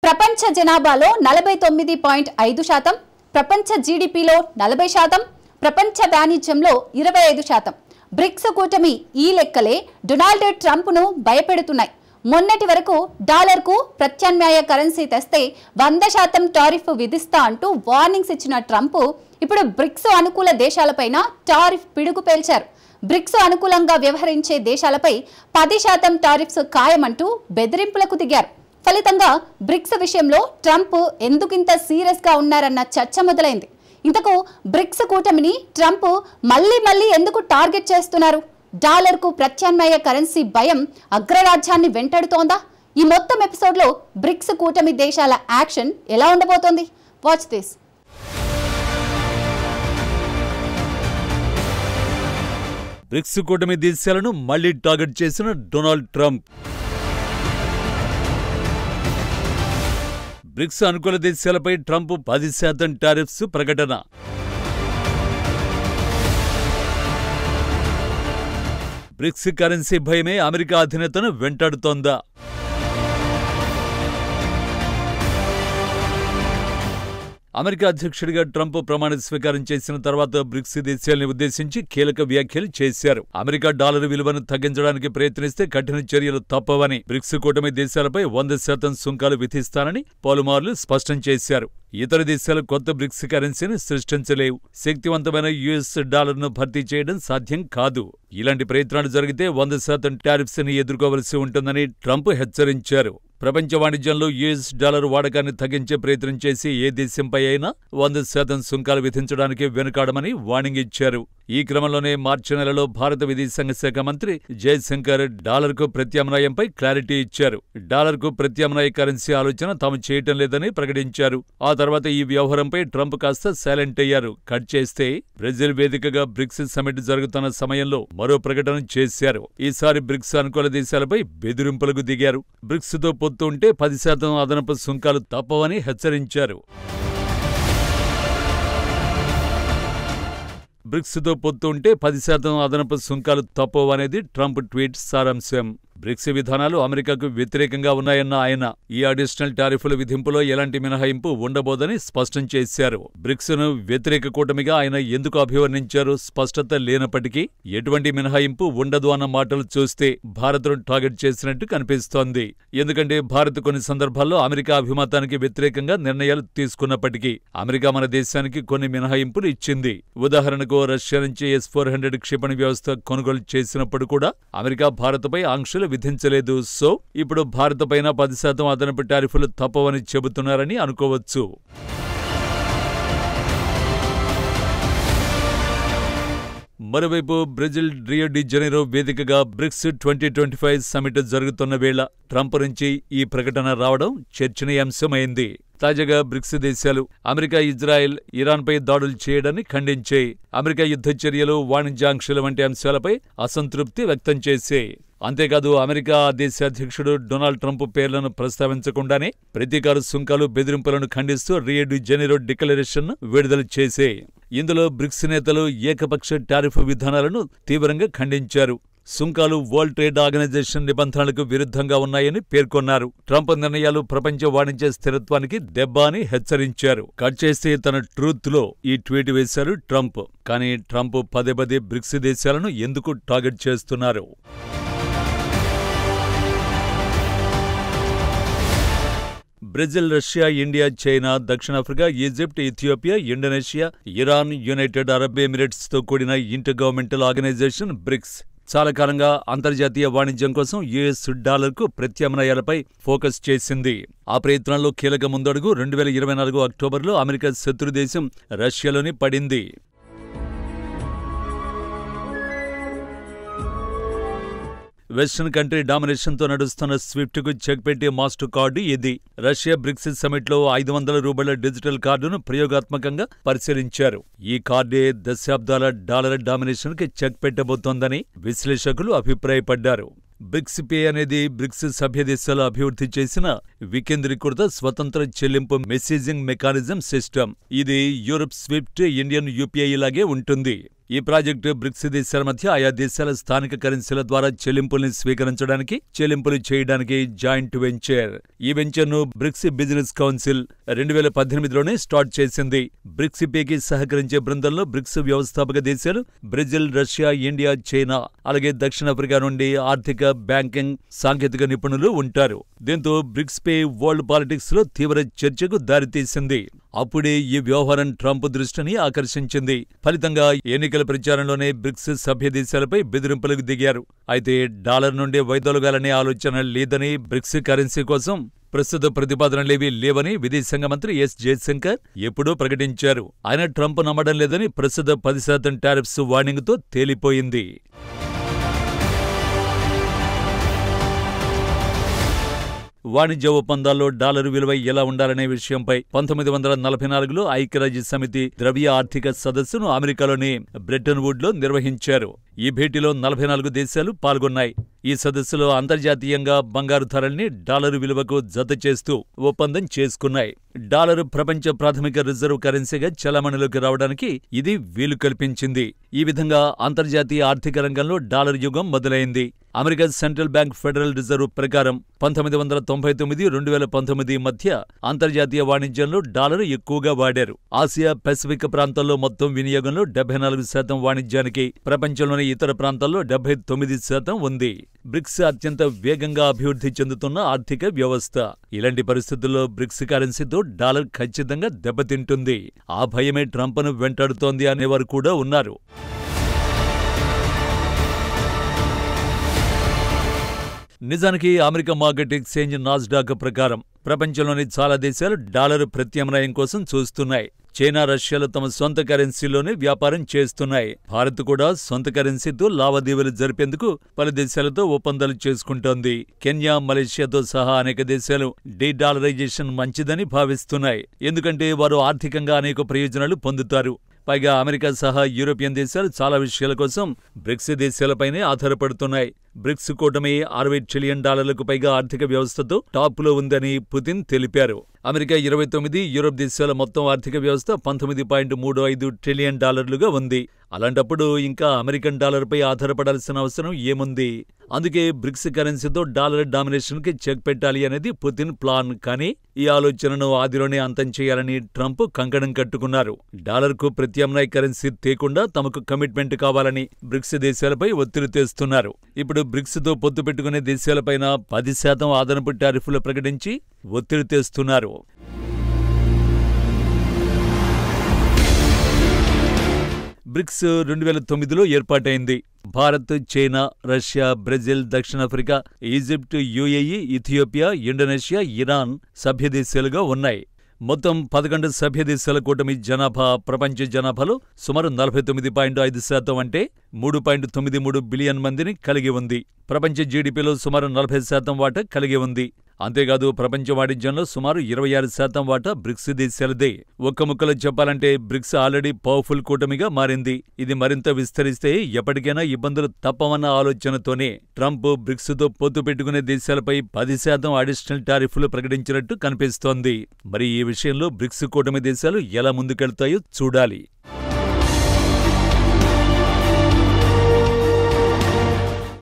ప్రపంచ జనాభాలో 49.5%, ప్రపంచ జీడీపీలో 40%, ప్రపంచ వాణిజ్యంలో 25%. బ్రిక్స్ కూటమి ఈ లెక్కలే డొనాల్డ్ ట్రంప్ను భయపెడుతున్నాయి. మొన్నటి వరకు డాలర్కు ప్రత్యామ్నాయ కరెన్సీ తెస్తే 100% టారిఫ్ విధిస్తా అంటూ వార్నింగ్స్ ఇచ్చిన ట్రంప్ ఇప్పుడు బ్రిక్స్ అనుకూల దేశాలపైన టారిఫ్ పిడుగు పేల్చారు. బ్రిక్స్ అనుకూలంగా వ్యవహరించే దేశాలపై 10% టారిఫ్స్ ఖాయమంటూ బెదిరింపులకు దిగారు. ఫలితంగా బ్రిక్స్ విషయంలో ట్రంప్ ఎందుకింత సీరియస్గా ఉన్నారన్న చర్చ మొదలైంది. ఇంతకు బ్రిక్స్ కూటమిని ట్రంప్ మళ్ళీ ఎందుకు టార్గెట్ చేస్తున్నారు? డాలర్కు ప్రత్యామ్నాయ కరెన్సీ భయం అగ్రరాజ్యాన్ని వెంటాడుతోందా? ఈ మొత్తం ఎపిసోడ్లో బ్రిక్స్ కూటమి దేశాల యాక్షన్ ఎలా ఉండబోతోంది? Watch this. బ్రిక్స్ కూటమి దేశాలను మళ్లీ టార్గెట్ చేసిన డొనాల్డ్ ట్రంప్. బ్రిక్స్ అనుకూల దేశాలపై ట్రంప్ 10% టారిఫ్స్ ప్రకటన. బ్రిక్స్ కరెన్సీ భయమే అమెరికా అధినేతను వెంటాడుతోందా? అమెరికా అధ్యక్షుడిగా ట్రంప్ ప్రమాణ స్వీకారం చేసిన తర్వాత బ్రిక్స్ దేశాలను ఉద్దేశించి కీలక వ్యాఖ్యలు చేశారు. అమెరికా డాలర్ విలువను తగ్గించడానికి ప్రయత్నిస్తే కఠిన చర్యలు తప్పవని, బ్రిక్స్ కూటమి దేశాలపై 100% సుంకాలు విధిస్తానని పలుమార్లు స్పష్టం చేశారు. ఇతర దేశాలు కొత్త బ్రిక్స్ కరెన్సీని సృష్టించలేవు. శక్తివంతమైన యుఎస్ డాలర్ను భర్తీ చేయడం సాధ్యం కాదు. ఇలాంటి ప్రయత్నాలు జరిగితే 100% టారిఫ్స్ ని ఎదుర్కోవలసి ఉంటుందని ట్రంప్ హెచ్చరించారు. ప్రపంచ వాణిజ్యంలో యుఎస్ డాలర్ వాడకాన్ని తగ్గించే ప్రయత్నం చేసి ఏ దేశంపై అయినా 100% సుంకాలు విధించడానికి వెనుకాడమని వార్నింగ్ ఇచ్చారు. ఈ క్రమంలోనే మార్చి నెలలో భారత విదేశాంగ శాఖ మంత్రి జయశంకర్ డాలర్కు ప్రత్యామ్నాయంపై క్లారిటీ ఇచ్చారు. డాలర్కు ప్రత్యామ్నాయ కరెన్సీ ఆలోచన తాము చేయటం లేదని ప్రకటించారు. ఆ తర్వాత ఈ వ్యవహారంపై ట్రంప్ కాస్త సైలెంట్ అయ్యారు. కట్ చేస్తే బ్రెజిల్ వేదికగా బ్రిక్స్ సమిట్ జరుగుతున్న సమయంలో మరో ప్రకటన చేశారు. ఈసారి బ్రిక్స్ అనుకూల దేశాలపై బెదిరింపులకు దిగారు. బ్రిక్స్ తో పొత్తు ఉంటే 10% అదనపు సుంకాలు తప్పవని హెచ్చరించారు. బ్రిక్స్ తో పొత్తు ఉంటే 10% అదనపు సుంకాలు తప్పవనేది ట్రంప్ ట్వీట్ సారాంశం. బ్రిక్స్ విధానాలు అమెరికాకు వ్యతిరేకంగా ఉన్నాయన్న ఆయన ఈ అడిషనల్ టారిఫ్ల విధింపులో ఎలాంటి మినహాయింపు ఉండబోదని స్పష్టం చేశారు. బ్రిక్స్ ను వ్యతిరేక కూటమిగా ఆయన ఎందుకు అభివర్ణించారో స్పష్టత లేనప్పటికీ ఎటువంటి మినహాయింపు ఉండదు అన్న మాటలు చూస్తే భారత్ను టార్గెట్ చేసినట్టు కనిపిస్తోంది. ఎందుకంటే భారత్ కొన్ని సందర్భాల్లో అమెరికా అభిమతానికి వ్యతిరేకంగా నిర్ణయాలు తీసుకున్నప్పటికీ అమెరికా మన దేశానికి కొన్ని మినహాయింపులు ఇచ్చింది. ఉదాహరణకు రష్యా నుంచి S-400 క్షిపణి వ్యవస్థ కొనుగోలు చేసినప్పుడు కూడా అమెరికా భారత్పై ఆంక్షలు విధించలేదు. సో ఇప్పుడు భారత్ పైన 10% అదనపు టారిఫ్లు తప్పవని చెబుతున్నారని అనుకోవచ్చు. మరోవైపు బ్రెజిల్ రియో డి జనీరో వేదికగా బ్రిక్స్ 2025 సమిట్ జరుగుతున్న వేళ ట్రంప్ నుంచి ఈ ప్రకటన రావడం చర్చనీయాంశమైంది. తాజాగా బ్రిక్స్ దేశాలు అమెరికా, ఇజ్రాయెల్, ఇరాన్పై దాడులు చేయడాన్ని ఖండించాయి. అమెరికా యుద్ధ చర్యలు, వాణిజ్యాంక్షలు వంటి అంశాలపై అసంతృప్తి వ్యక్తం చేశాయి. అంతేకాదు అమెరికా ఆ దేశ అధ్యక్షుడు డొనాల్డ్ ట్రంప్ పేర్లను ప్రస్తావించకుండానే ప్రతీకార సుంకాలు, బెదిరింపులను ఖండిస్తూ రియో డి జనీరో డిక్లరేషన్ విడుదల చేశాయి. ఇందులో బ్రిక్స్ నేతలు ఏకపక్ష టారిఫ్ విధానాలను తీవ్రంగా ఖండించారు. సుంకాలు వరల్డ్ ట్రేడ్ ఆర్గనైజేషన్ నిబంధనలకు విరుద్ధంగా ఉన్నాయని పేర్కొన్నారు. ట్రంప్ నిర్ణయాలు ప్రపంచ వాణిజ్య స్థిరత్వానికి దెబ్బ అని హెచ్చరించారు. కట్ చేస్తే తన ట్రూత్ లో ఈ ట్వీట్ వేశారు ట్రంప్. కానీ ట్రంప్ పదే బ్రిక్స్ దేశాలను ఎందుకు టార్గెట్ చేస్తున్నారు? బ్రెజిల్, రష్యా, ఇండియా, చైనా, దక్షిణాఫ్రికా, Egypt, Ethiopia, Indonesia, Iran, United Arab Emirates తో కూడిన ఇంటర్ గవర్నమెంటల్ ఆర్గనైజేషన్ బ్రిక్స్ చాలా కాలంగా అంతర్జాతీయ వాణిజ్యం కోసం యుఎస్ డాలర్కు ప్రత్యామ్నాయాలపై ఫోకస్ చేసింది. ఆ ప్రయత్నాల్లో కీలక ముందడుగు 2024 అక్టోబర్లో అమెరికా శత్రుదేశం రష్యాలోని పడింది. వెస్టర్న్ కంట్రీ డామినేషన్తో నడుస్తున్న స్విఫ్ట్కు చెక్ పెట్టి మాస్టర్ కార్డు ఇది. రష్యా బ్రిక్స్ సమిట్లో $500 డిజిటల్ కార్డును ప్రయోగాత్మకంగా పరిశీలించారు. ఈ కార్డే దశాబ్దాల డాలర్ డామినేషన్కి చెక్ పెట్టబోతోందని విశ్లేషకులు అభిప్రాయపడ్డారు. బ్రిక్స్ పే అనేది బ్రిక్స్ సభ్యదేశాలు అభివృద్ధి చేసిన వికేంద్రీకృత స్వతంత్ర చెల్లింపు మెసేజింగ్ మెకానిజం సిస్టమ్. ఇది యూరప్ స్విఫ్ట్, ఇండియన్ యూపీఐ లాగే ఉంటుంది. ఈ ప్రాజెక్టు బ్రిక్స్ దేశాల మధ్య ఆయా దేశాల స్థానిక కరెన్సీల ద్వారా చెల్లింపుల్ని స్వీకరించడానికి, చెల్లింపులు చేయడానికి జాయింట్ వెంచర్. ఈ వెంచర్ను బ్రిక్స్ బిజినెస్ కౌన్సిల్ 2018లోనే స్టార్ట్ చేసింది. బ్రిక్స్పీకి సహకరించే బృందంలో బ్రిక్స్ వ్యవస్థాపక దేశాలు బ్రెజిల్, రష్యా, ఇండియా, చైనా, అలాగే దక్షిణాఫ్రికా నుండి ఆర్థిక, బ్యాంకింగ్, సాంకేతిక నిపుణులు ఉంటారు. దీంతో బ్రిక్స్పీ వరల్డ్ పాలిటిక్స్ లో తీవ్ర చర్చకు దారితీసింది. అప్పుడే ఈ వ్యవహారం ట్రంప్ దృష్టిని ఆకర్షించింది. ఫలితంగా ఎన్నికల ప్రచారంలోనే బ్రిక్స్ సభ్య దేశాలపై బెదిరింపులకు దిగారు. అయితే డాలర్ నుండి వైదొలగాలనే ఆలోచన లేదని, బ్రిక్స్ కరెన్సీ కోసం ప్రస్తుత ప్రతిపాదనలేవీ లేవని విదేశాంగ మంత్రి ఎస్ జయశంకర్ ఎప్పుడూ ప్రకటించారు. ఆయన ట్రంప్ నమ్మడం లేదని ప్రస్తుత 10% టారిఫ్స్ వార్నింగ్తో తేలిపోయింది. వాణిజ్య ఒప్పందాల్లో డాలరు విలువ ఎలా ఉండాలనే విషయంపై 1944లో ఐక్యరాజ్య సమితి ద్రవ్య ఆర్థిక సదస్సును అమెరికాలోని బ్రెటన్ వుడ్లో నిర్వహించారు. ఈ భేటీలో 44 దేశాలు పాల్గొన్నాయి. ఈ సదస్సులో అంతర్జాతీయంగా బంగారు ధరల్ని డాలరు విలువకు జత చేస్తూ ఒప్పందం చేసుకున్నాయి. డాలరు ప్రపంచ ప్రాథమిక రిజర్వ్ కరెన్సీగా చలామణిలోకి రావడానికి ఇది వీలు కల్పించింది. ఈ విధంగా అంతర్జాతీయ ఆర్థిక రంగంలో డాలర్ యుగం మొదలైంది. America central bank federal reserve ప్రకారం 1999-2019 మధ్య అంతర్జాతీయ వాణిజ్యంలో డాలరు ఎక్కువగా వాడారు. ఆసియా పెసిఫిక్ ప్రాంతాల్లో మొత్తం వినియోగంలో 74% వాణిజ్యానికి, ప్రపంచంలోని ఇతర ప్రాంతాల్లో 79% ఉంది. బ్రిక్స్ అత్యంత వేగంగా అభివృద్ధి చెందుతున్న ఆర్థిక వ్యవస్థ. ఇలాంటి పరిస్థితుల్లో బ్రిక్స్ కరెన్సీతో డాలర్ ఖచ్చితంగా దెబ్బతింటుంది. ఆ భయమే ట్రంప్ను వెంటాడుతోంది అనేవారు కూడా ఉన్నారు. నిజానికి అమెరికా మార్కెట్ ఎక్స్చేంజ్ నాస్డాక్ ప్రకారం ప్రపంచంలోని చాలా దేశాలు డాలరు ప్రత్యామ్నాయం కోసం చూస్తున్నాయి. చైనా, రష్యాలు తమ సొంత కరెన్సీలోనే వ్యాపారం చేస్తున్నాయి. భారత్ కూడా సొంత కరెన్సీతో లావాదేవీలు జరిపేందుకు పలు దేశాలతో ఒప్పందాలు చేసుకుంటోంది. కెన్యా, మలేషియాతో సహా అనేక దేశాలు డీడాలరైజేషన్ మంచిదని భావిస్తున్నాయి. ఎందుకంటే వారు ఆర్థికంగా అనేక ప్రయోజనాలు పొందుతారు. పైగా అమెరికా సహా యూరోపియన్ దేశాలు చాలా విషయాల కోసం బ్రిక్స్ దేశాలపైనే ఆధారపడుతున్నాయి. బ్రిక్స్ కూటమి $60 ట్రిలియన్ పైగా ఆర్థిక వ్యవస్థతో టాప్లో ఉందని పుతిన్ తెలిపారు. అమెరికా 29, యూరోప్ దేశాల మొత్తం ఆర్థిక వ్యవస్థ $19.35 ట్రిలియన్ ఉంది. అలాంటప్పుడు ఇంకా అమెరికన్ డాలర్పై ఆధారపడాల్సిన అవసరం ఏముంది? అందుకే బ్రిక్స్ కరెన్సీతో డాలర్ డామినేషన్కి చెక్ పెట్టాలి అనేది పుతిన్ ప్లాన్. కానీ ఈ ఆలోచనను ఆదిలోనే అంతం చేయాలని ట్రంప్ కంకణం కట్టుకున్నారు. డాలర్కు ప్రత్యామ్నాయ కరెన్సీ తేకుండా తమకు కమిట్మెంట్ కావాలని బ్రిక్స్ దేశాలపై ఒత్తిడి తెస్తున్నారు. ఇప్పుడు బ్రిక్స్తో పొత్తు పెట్టుకునే దేశాలపైన 10% అదనపు టారిఫ్లు ప్రకటించి ఒత్తిడి తెస్తున్నారు. బ్రిక్స్ 2009లో ఏర్పాటైంది. భారత్, చైనా, రష్యా, బ్రెజిల్, దక్షిణాఫ్రికా, Egypt, UAE, Ethiopia, Indonesia, Iran సభ్యదేశాలుగా ఉన్నాయి. మొత్తం 11 సభ్యదేశాల కూటమి జనాభా ప్రపంచ జనాభాలో సుమారు 49.5% అంటే 3.93 బిలియన్ మందిని కలిగి ఉంది. ప్రపంచ జీడీపీలో సుమారు 40% వాటా కలిగి ఉంది. అంతేకాదు ప్రపంచ వాణిజ్యంలో సుమారు 26% వాటా బ్రిక్స్ దేశాలదే. ఒక్క ముక్కలో చెప్పాలంటే బ్రిక్స్ ఆల్రెడీ పవర్ఫుల్ కూటమిగా మారింది. ఇది మరింత విస్తరిస్తే ఎప్పటికైనా ఇబ్బందులు తప్పవన్న ఆలోచనతోనే ట్రంప్ బ్రిక్స్తో పొత్తు పెట్టుకునే దేశాలపై 10% అడిషనల్ టారిఫ్లు ప్రకటించినట్టు కనిపిస్తోంది. మరి ఈ విషయంలో బ్రిక్స్ కూటమి దేశాలు ఎలా ముందుకెళ్తాయో చూడాలి.